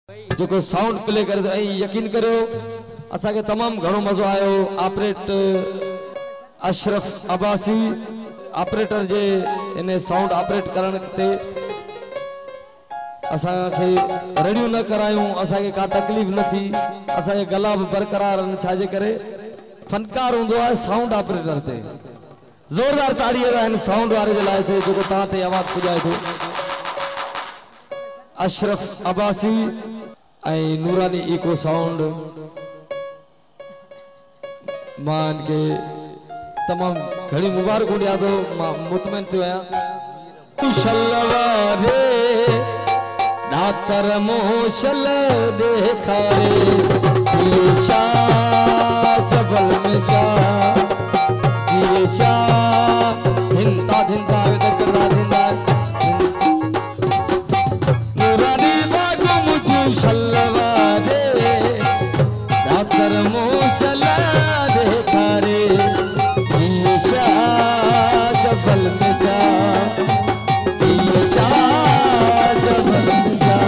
जो sound play करे यकीन करो असा के तमाम घणो मजो आयो। ऑपरेट अशरफ अब्बासी ऑपरेटर जे इन साउंड ऑपरेट करण ते असा के रेडियो न करायूं, असा के का तकलीफ न थी, असा के गला भी बरकरार छाजे करे फनकार हुंदो है साउंड ऑपरेटर ते। जोरदार ताड़ी रहन साउंड वाले जे लाए थे जो ता ते आवाज पुजाए थो। अशरफ अब्बासी आई नूरानी इको साउंड मान के तमाम घड़ी मुबारक हो तो मुतमन तो आया। कुशलवारे डातर मोशल देखारे जिए शाह जबल में शाह जिए शाह धिंता धिंता दकरा धिंदा नूरानी बागो मुझे शलवारे डातर मोशल देखारे जिए शाह जबल में शाह जिए शाह जबल में शाह।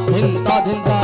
धिंता धिंता